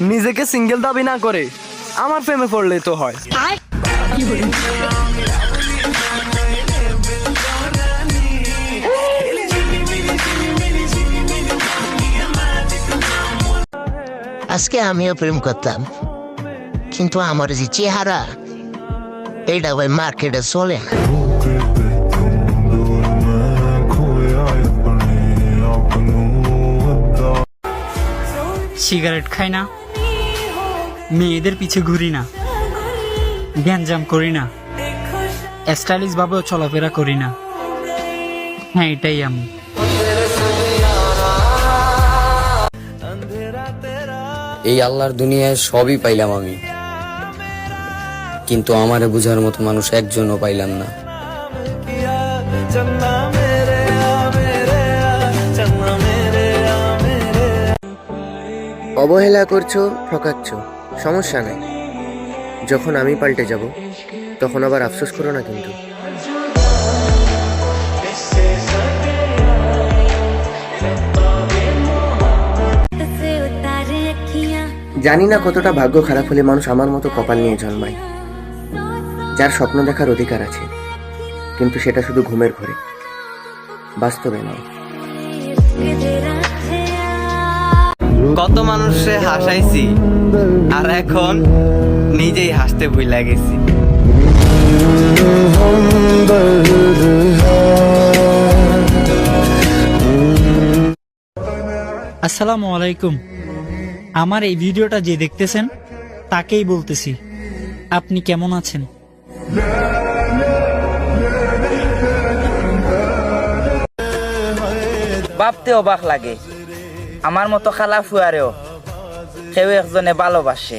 নিজেকে সিঙ্গেল দাবি না করে আমার প্রেমে পড়লেই তো হয়। আজকে আমিও প্রেম করতাম, কিন্তু আমার যে চেহারা, এইটা ভাই মার্কেটে চলে না। সিগারেট খাই না, মেয়েদের পিছে ঘুরি না, গ্যাঞ্জাম করি না, স্টাইলিশ ভাবেও চলাফেরা করি না। হ্যাঁ, এটাই আমি। এই আল্লাহর দুনিয়ায় সবই পাইলাম আমি, কিন্তু আমারে বুঝার মতো মানুষ একজনও পাইলাম না। অবহেলা করছো, ঠকাচ্ছ, সমস্যা নাই। যখন আমি পাল্টে যাব তখন আবার আফসোস করো না কিন্তু। জানি না কতটা ভাগ্য খারাপ হলে মানুষ আমার মতো কপাল নিয়ে জন্মায়, যার স্বপ্ন দেখার অধিকার আছে, কিন্তু সেটা শুধু ঘুমের ঘরে, বাস্তবে নয়। কত মানুষে হাসাইছি, আর এখন নিজেই হাসতে ভুলে গেছি। আসসালামু আলাইকুম। আমার এই ভিডিওটা যে দেখতেছেন তাকেই বলতেছি, আপনি কেমন আছেন? ভাবতে অবাক লাগে, আমার মতো খালা ফুয়ারেও কেউ একজনে ভালোবাসে।